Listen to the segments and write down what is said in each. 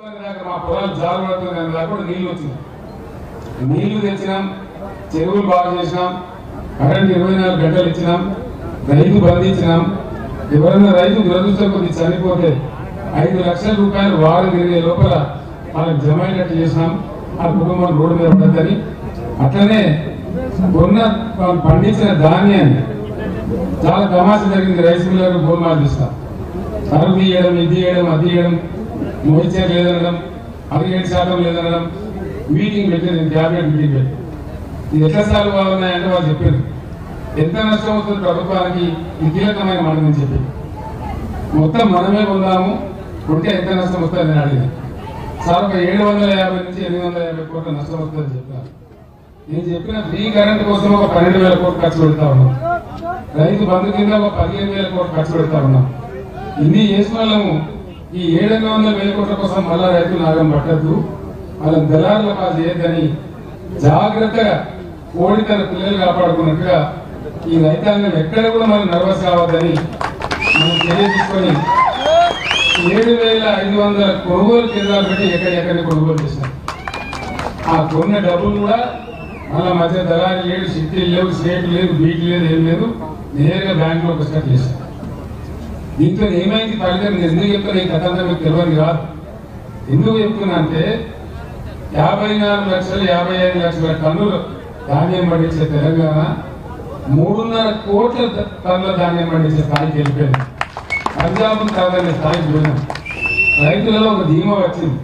మా పొలాలు జాలు పడుతుంది దాకా నీళ్లు వచ్చినాయి. నీళ్లు తెచ్చినాం, చెరువులు బాగు చేసినాం, కరెంట్ 24 గంటలు ఇచ్చినాం, రైతు బంధించినాం. ఎవరైనా రైతు దురదృష్టం కొద్ది చనిపోతే 5 లక్షల రూపాయలు వారు తిరిగే లోపల వాళ్ళకి జమ అయ్యేటట్టు చేసినాం. ఆ కుటుంబం రోడ్డు మీద పడ్డదని. అట్లనే కొన్న పండించిన ధాన్యాన్ని చాలా తమాషా జరిగింది. రైస్ మిల్లర్లు గోల్మాల్ తీస్తాం, సరుకు తీయడం, ఇది తీయడం, అది తీయడం, మోయిచర్ లేదనడం, 17% లేదనడం. మీటింగ్ పెట్టింది, క్యాబినెట్ మీటింగ్ పెట్టి ఇది ఎట్లా సాల్వ్ అవుతున్నాయంటే వాళ్ళు చెప్పారు ఎంత నష్టం అవుతుంది ప్రభుత్వానికి, ఇది కీలకమైన మాట అని చెప్పి మొత్తం మనమే పొందాము ఉంటే ఎంత నష్టం వస్తుంది అని అడిగింది. సార్ ఒక 750 నుంచి 850 కోట్ల నష్టం వస్తుందని చెప్పారు. నేను చెప్పిన ఫ్రీ కరెంట్ కోసం ఒక 12,000 కోట్లు ఖర్చు పెడతా ఉన్నాం, రైతు బంధు కింద ఒక 15,000 కోట్లు ఖర్చు పెడతా ఉన్నాం. ఇన్ని చేసిన వాళ్ళము ఈ 700,000 కోట్ల కోసం మళ్ళా రైతులు నాగం పట్టద్దు, వాళ్ళని దళారుల పాలు చేయొద్దని జాగ్రత్తగా కోడి తన పిల్లలు కాపాడుకున్నట్టుగా ఈ రైతాంగం ఎక్కడ కూడా మనం నర్వస్ కావద్దని మనం చర్య తీసుకొని 7,500 కొనుగోలు కేంద్రాలు పెట్టి ఎక్కడెక్కడిని కొనుగోలు చేశాం. ఆ కొన్న డబ్బులు కూడా మళ్ళా మధ్య దళారి లేడు, షిఫ్టీలు లేవు, స్టేట్ లేదు, బీట్ లేదు, ఏం లేదు, నేరుగా బ్యాంకులో స్టార్ట్ చేశాం. దీంతో ఏమైంది ఫలితం ఎందుకు చెప్తున్నా, ఈ కథ అంతా మీకు తెలియదు కాదు. ఎందుకు చెప్తున్నా అంటే 54 లక్షలు 55 లక్షల టన్నులు ధాన్యం పండించే తెలంగాణ 3.5 కోట్ల టన్నుల ధాన్యం పండించే స్థాయికి వెళ్ళిపోయింది. పంజాబ్ కాదనే స్థాయికి పోయినాం. రైతులలో ఒక ధీమా వచ్చింది.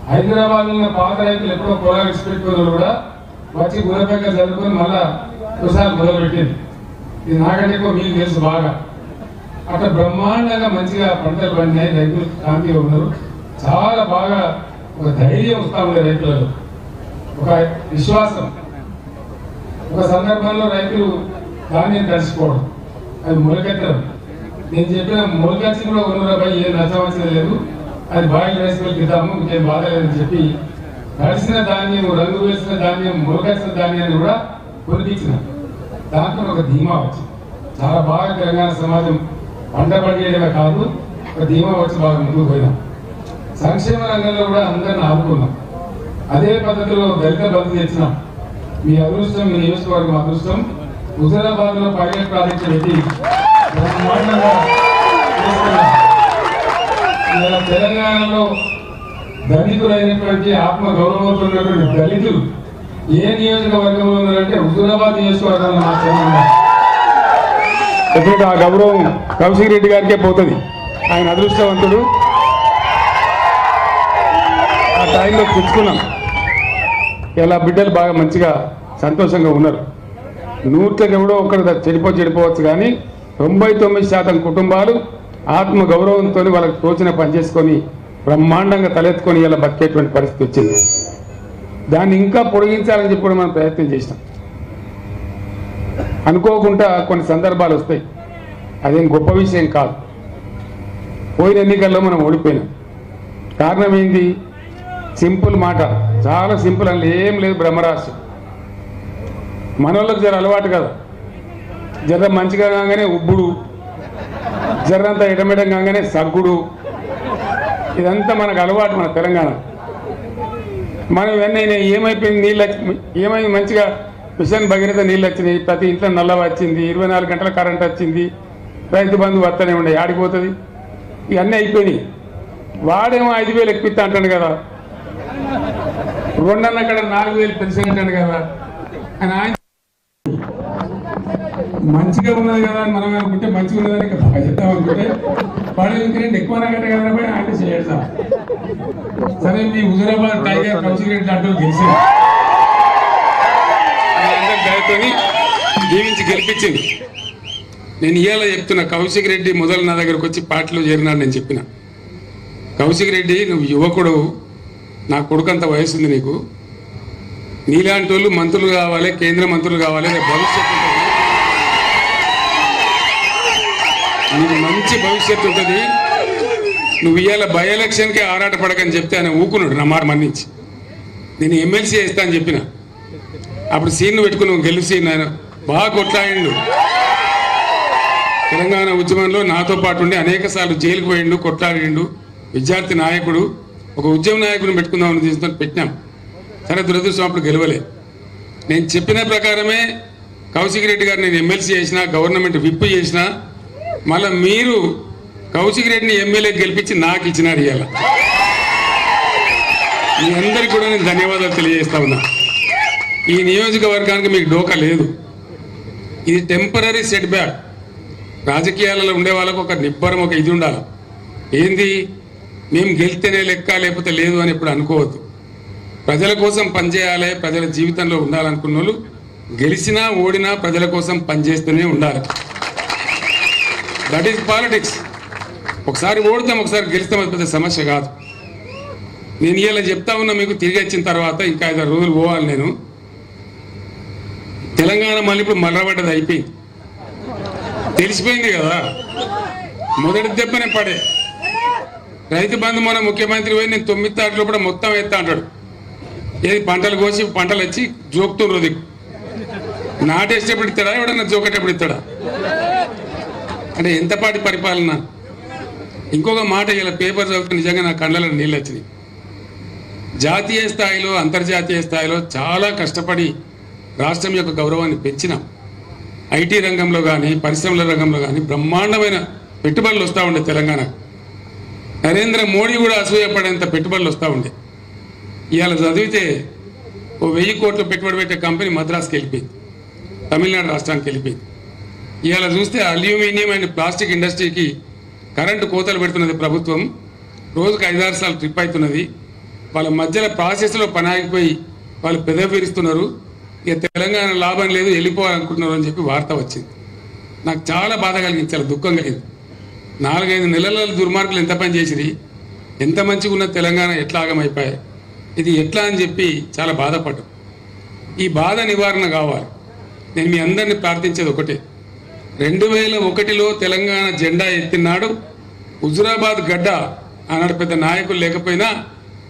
హైదరాబాద్ ఉన్న పాత రైతులు ఎప్పుడో పొలాలు ఇచ్చిపెట్టుకున్న కూడా వచ్చి గురపేక చదువుకొని మళ్ళా ఒకసారి మొదలుపెట్టింది. ఇది నాకంటే ఎక్కువ మీకు తెలుసు బాగా. అట్లా బ్రహ్మాండంగా మంచిగా పంటలు పండినాయి, రైతులు శాంతిగా ఉన్నారు. చాలా బాగా ఒక ధైర్యం వస్తా ఉంది రైతులలో, ఒక విశ్వాసం. ఒక సందర్భంలో రైతులు ధాన్యం తడిచిపోవడం, అది మొలకెత్తడం. నేను చెప్పిన మొలకెచ్చి కూడా 100 ఏం నష్టం వచ్చేది లేదు, అది బాయిల్ రైస్ మిల్కి ఇద్దాము, ఇంకేం బాధ లేదని చెప్పి తడిసిన ధాన్యం, రంగు వేసిన ధాన్యం, మొలకెచ్చిన ధాన్యాన్ని కూడా కొనిపించిన. దాంట్లో ఒక ధీమా వచ్చింది. చాలా బాగా తెలంగాణ సమాజం పంట పండియడమే కాదు, ఒక ధీమా వచ్చి బాగా ముందుకు పోయినాం. సంక్షేమ రంగంలో కూడా అందరిని ఆదుకున్నాం. అదే పద్ధతిలో దళిత బంధు తెచ్చినాం. మీ అదృష్టం, మీ నియోజకవర్గం అదృష్టం. హుజరాబాద్ లో పైలట్ ప్రాజెక్టు పెట్టి బ్రహ్మాండంగా తెలంగాణలో దళితులైనటువంటి ఆత్మ గౌరవంతో ఉన్నటువంటి దళితులు ఏ నియోజకవర్గంలో ఉన్నారంటే హుజరాబాద్ నియోజకవర్గంలో మాత్రమే ఉన్నారు. ఆ గౌరవం కౌశిక్ రెడ్డి గారికే పోతుంది. ఆయన అదృష్టవంతుడు. ఆ టైంలో పుచ్చుకున్నాం. ఇలా బిడ్డలు బాగా మంచిగా సంతోషంగా ఉన్నారు. 100కి ఎవడో ఒకరు చెడిపోవచ్చు, కానీ 99% కుటుంబాలు ఆత్మ గౌరవంతో వాళ్ళకి తోచిన పనిచేసుకొని బ్రహ్మాండంగా తలెత్తుకొని ఇలా బతికేటువంటి పరిస్థితి వచ్చింది. దాన్ని ఇంకా పొడిగించాలని చెప్పి మనం ప్రయత్నం చేసినాం. అనుకోకుండా కొన్ని సందర్భాలు వస్తాయి, అదేం గొప్ప విషయం కాదు. పోయిన ఎన్నికల్లో మనం ఓడిపోయినాం. కారణం ఏంటి? సింపుల్ మాట, చాలా సింపుల్. అని ఏం లేదు, బ్రహ్మరాశి. మనోళ్ళకి జర అలవాటు కదా, జర మంచిగా కాగానే ఉబ్బుడు, జర్రంతా ఎడమెడం కాగానే సగ్గుడు, ఇదంతా మనకు అలవాటు. మన తెలంగాణ మనం ఇవన్నీ ఏమైపోయింది, నీళ్ళు ఏమైంది, మంచిగా మిషన్ భగీరథ నీళ్ళు వచ్చినాయి, ప్రతి ఇంట్లో నల్ల వచ్చింది, 24 గంటల కరెంట్ వచ్చింది, రైతు బంధు వస్తూనే ఉండే, ఆడిపోతుంది. ఇవన్నీ అయిపోయినాయి. వాడేమో 5,000 ఎక్కిస్తా అంటాడు కదా, 2 అక్కడ 4,000 పెన్షన్ అంటాడు కదా. ఆయన మంచిగా ఉన్నది కదా అని మనం అనుకుంటే, మంచిగా ఉన్నదని ఇంకా బాగా చెప్తాం అనుకుంటే, వాడు ఇంకరెంట్ ఎక్కువ కట్టే కదా పోయి ఆయన చేయడం. సరే, మీ హుజరాబాద్ టైగర్ కౌశిక్ రెడ్డి లాంటి గెలిచింది, దయతోని దీవించి గెలిపించింది. నేను ఇవాళ చెప్తున్నా, కౌశిక్ రెడ్డి మొదలు నా దగ్గరకు వచ్చి పార్టీలో చేరినాడు. నేను చెప్పిన, కౌశిక్ రెడ్డి నువ్వు యువకుడు, నా కొడుకంత వయసు ఉంది నీకు, నీలాంటి వాళ్ళు మంత్రులు కావాలి, కేంద్ర మంత్రులు కావాలి, భవిష్యత్తు ఉంటుంది, నీకు మంచి భవిష్యత్తు ఉంటుంది. నువ్వు ఇవాళ బై ఎలక్షన్కి ఆరాటపడకని చెప్తే ఆయన ఊకున్నాడు, నా మాట మన్నించి. నేను ఎమ్మెల్సీ చేస్తా అని చెప్పిన. అప్పుడు సీన్ను పెట్టుకుని నువ్వు గెలిచి ఆయన బాగా కొట్లాడిండు. తెలంగాణ ఉద్యమంలో నాతో పాటు ఉండి అనేక సార్లు జైలుకు పోయిండు, కొట్లాడిండు. విద్యార్థి నాయకుడు. ఒక ఉద్యమ నాయకుని పెట్టుకుందామని తీసుకొని పెట్టినాం. సరే దురదృష్టం అప్పుడు గెలవలే. నేను చెప్పిన ప్రకారమే కౌశిక్ రెడ్డి గారు నేను ఎమ్మెల్సీ చేసిన, గవర్నమెంట్ విప్ చేసిన, మళ్ళీ మీరు కౌశిక్ రెడ్డిని ఎమ్మెల్యే గెలిపించి నాకు ఇచ్చినారు. ఇవాళ మీ అందరికీ కూడా నేను ధన్యవాదాలు తెలియజేస్తా ఉన్నా. ఈ నియోజకవర్గానికి మీకు డోకా లేదు. ఇది టెంపరీ సెట్ బ్యాక్. రాజకీయాలలో ఉండే వాళ్ళకు ఒక నిబ్బరం, ఒక ఇది ఉండాలి. ఏంది మేము గెలిస్తేనే లెక్క లేకపోతే లేదు అని ఎప్పుడు అనుకోవద్దు. ప్రజల కోసం పనిచేయాలి, ప్రజల జీవితంలో ఉండాలనుకున్న వాళ్ళు గెలిచినా ఓడినా ప్రజల కోసం పనిచేస్తూనే ఉండాలి. That is politics. ఒకసారి ఓడుతాం, ఒకసారి గెలుస్తాం, అది పెద్ద సమస్య కాదు. నేను ఇలా చెప్తా ఉన్నా మీకు. తిరిగి వచ్చిన తర్వాత ఇంకా 5 రోజులు పోవాలి నేను. తెలంగాణ మళ్ళీ ఇప్పుడు మర్రబడ్డది అయిపోయింది, తెలిసిపోయింది కదా. మొదటి దెబ్బనే పడే రైతు బంధు మొన్న ముఖ్యమంత్రి పోయి నేను 9 తారీఖులో కూడా మొత్తం ఎత్తా అంటాడు. ఏది పంటలు కోసి పంటలు వచ్చి జోకుతుండ్రు దిక్కు. నాటేసేటప్పుడు ఇస్తాడా, ఎవడన్నా జోకేటప్పుడు ఇస్తాడా? అంటే ఎంతపాటి పరిపాలన. ఇంకొక మాట, ఇలా పేపర్ చదివితే నిజంగా నా కళ్ళలో నీళ్ళు వచ్చినాయి. జాతీయ స్థాయిలో అంతర్జాతీయ స్థాయిలో చాలా కష్టపడి రాష్ట్రం యొక్క గౌరవాన్ని పెంచినాం. ఐటీ రంగంలో కానీ పరిశ్రమల రంగంలో కానీ బ్రహ్మాండమైన పెట్టుబడులు వస్తూ ఉండే తెలంగాణకు. నరేంద్ర మోడీ కూడా అసూయపడేంత పెట్టుబడులు వస్తూ ఉండే. ఇవాళ చదివితే ఓ 1000 కోట్లు పెట్టుబడి పెట్టే కంపెనీ మద్రాసుకి వెళ్ళిపోయింది, తమిళనాడు రాష్ట్రానికి వెళ్ళిపోయింది. ఇవాళ చూస్తే అల్యూమినియం అండ్ ప్లాస్టిక్ ఇండస్ట్రీకి కరెంటు కోతలు పెడుతున్నది ప్రభుత్వం. రోజుకు 5-6 సార్లు ట్రిప్ అవుతున్నది. వాళ్ళ మధ్యలో ప్రాసెస్లో పని ఆగిపోయి వాళ్ళు పెదవి విరుస్తున్నారు. ఇక తెలంగాణ లాభం లేదు, వెళ్ళిపోవాలనుకుంటున్నారు అని చెప్పి వార్త వచ్చింది. నాకు చాలా బాధ కలిగింది, చాలా దుఃఖం కలిగింది. 4-5 నెలల దుర్మార్గులు ఎంత పని చేసిరి, ఎంత మంచిగా ఉన్న తెలంగాణ ఎట్లా ఆగమైపోయాయి, ఇది ఎట్లా అని చెప్పి చాలా బాధపడ్డాం. ఈ బాధ నివారణ కావాలి. నేను మీ అందరినీ ప్రార్థించేది ఒకటే. 2001లో తెలంగాణ జెండా ఎత్తినాడు హుజురాబాద్ గడ్డ. ఆనాడు పెద్ద నాయకులు లేకపోయినా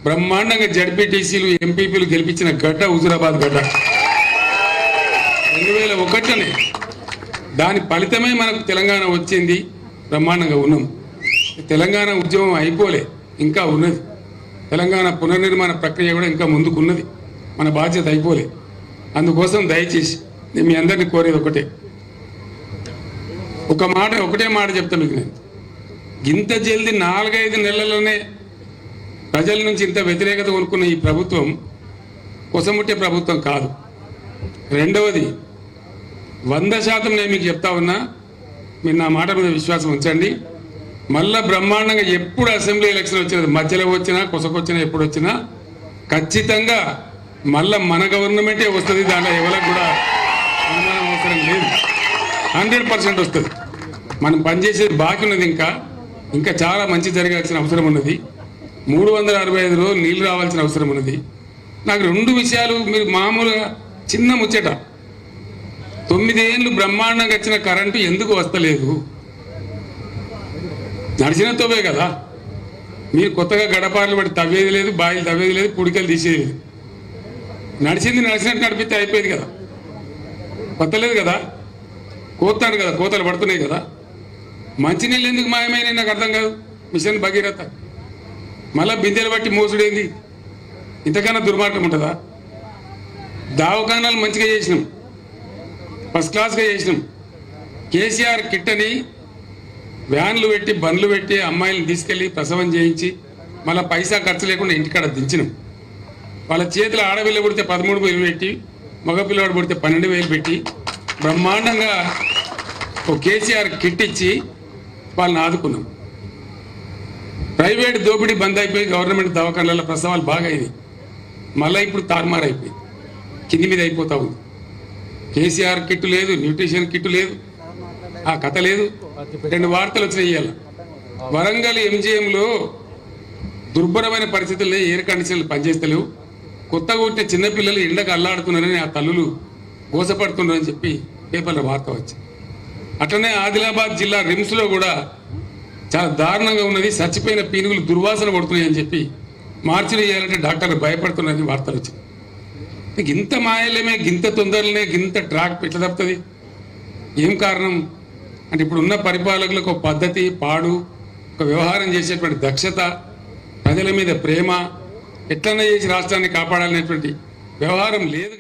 బ్రహ్మాండంగా జడ్పీటీసీలు ఎంపీపీలు గెలిపించిన గడ్డ హుజురాబాద్ గడ్డ 2001లోనే. దాని ఫలితమే మనకు తెలంగాణ వచ్చింది. బ్రహ్మాండంగా ఉన్నాం. తెలంగాణ ఉద్యమం అయిపోలే, ఇంకా ఉన్నది. తెలంగాణ పునర్నిర్మాణ ప్రక్రియ కూడా ఇంకా ముందుకున్నది. మన బాధ్యత అయిపోలే. అందుకోసం దయచేసి నేను మీ అందరినీ కోరేది ఒకటే మాట చెప్తాను మీకు. నేను ఇంత జల్దీ 4-5 నెలల్లోనే ప్రజల నుంచి ఇంత వ్యతిరేకత కొనుక్కున్న ఈ ప్రభుత్వం కొసముట్టే ప్రభుత్వం కాదు. రెండవది, 100% నేను మీకు చెప్తా ఉన్నా, మీరు నా మాట మీద విశ్వాసం ఉంచండి. మళ్ళా బ్రహ్మాండంగా ఎప్పుడు అసెంబ్లీ ఎలక్షన్ వచ్చినది, మధ్యలో వచ్చినా కొసకొచ్చినా ఎప్పుడు వచ్చినా ఖచ్చితంగా మళ్ళా మన గవర్నమెంటే వస్తుంది. దాంట్లో ఎవరికి కూడా అనుమానం అవసరం లేదు. 100% వస్తుంది. మనం పనిచేసేది బాకీ ఉన్నది. ఇంకా చాలా మంచి జరగాల్సిన అవసరం ఉన్నది. 365 రోజులు నీళ్లు రావాల్సిన అవసరం ఉన్నది. నాకు 2 విషయాలు మీరు మామూలుగా చిన్న ముచ్చట. 9 ఏళ్ళు బ్రహ్మాండంగా వచ్చిన కరెంటు ఎందుకు వస్తలేదు? నడిచిన తోవే కదా. మీరు కొత్తగా గడపార్లు పడి తవ్వేది లేదు, బాయిలు తవ్వేది లేదు, పుడికలు తీసేది లేదు. నడిచినట్టు నడిపితే అయిపోయేది కదా. కొత్తలేదు కదా, కోతాడు కదా, కోతలు పడుతున్నాయి కదా. మంచినీళ్ళు ఎందుకు మాయమైనా నాకు అర్థం కాదు. మిషన్ భగీరథ మళ్ళా బిందెలు బట్టి మోసుడేంది? ఇంతకన్నా దుర్మార్గం ఉంటుందా? దవాఖానాలు మంచిగా చేసినాం, ఫస్ట్ క్లాస్గా చేసినాం. కేసీఆర్ కిట్ అని వ్యాన్లు పెట్టి బండ్లు పెట్టి అమ్మాయిలను తీసుకెళ్లి ప్రసవం చేయించి మళ్ళీ పైసా ఖర్చు లేకుండా ఇంటికాడ దించినాం. వాళ్ళ చేతిలో ఆడపిల్ల పుడితే 13,000 పెట్టి, మగపిల్లవాడు పుడితే 12,000 పెట్టి బ్రహ్మాండంగా ఓ కేసీఆర్ కిట్ ఇచ్చి వాళ్ళని ఆదుకున్నాం. ప్రైవేట్ దోపిడీ బంద్ అయిపోయి గవర్నమెంట్ దవాఖానాల ప్రసవాలు బాగా అయింది. మళ్ళీ ఇప్పుడు తారుమారు అయిపోయింది, కింది మీద అయిపోతా ఉంది. కేసీఆర్ కిట్టు లేదు, న్యూట్రిషన్ కిట్టు లేదు, ఆ కథ లేదు. 2 వార్తలు వచ్చినాయి ఇవాళ. వరంగల్ ఎంజీఎంలో దుర్భరమైన పరిస్థితుల్లో ఎయిర్ కండిషన్లు పనిచేస్తలేవు. కొత్తగా ఉంటే చిన్నపిల్లలు ఎండకు అల్లాడుతున్నారని ఆ తల్లులు గోసపడుతున్నారని చెప్పి పేపర్లో వార్త వచ్చింది. అట్లనే ఆదిలాబాద్ జిల్లా రిమ్స్లో కూడా చాలా దారుణంగా ఉన్నది. చచ్చిపోయిన పీనుగులు దుర్వాసన పడుతున్నాయని చెప్పి మార్చిలు చేయాలంటే డాక్టర్లు భయపడుతున్నారని వార్తలు వచ్చింది. ఇంత మాయలేమే, గింత తొందరలనే, గింత ట్రాక్ ఎట్లా తప్పుతుంది? ఏం కారణం అంటే ఇప్పుడు ఉన్న పరిపాలకులకు ఒక పద్ధతి, పాడు, ఒక వ్యవహారం చేసేటువంటి దక్షత, ప్రజల మీద ప్రేమ, ఎట్లన్నా చేసి రాష్ట్రాన్ని కాపాడాలనేటువంటి వ్యవహారం లేదు.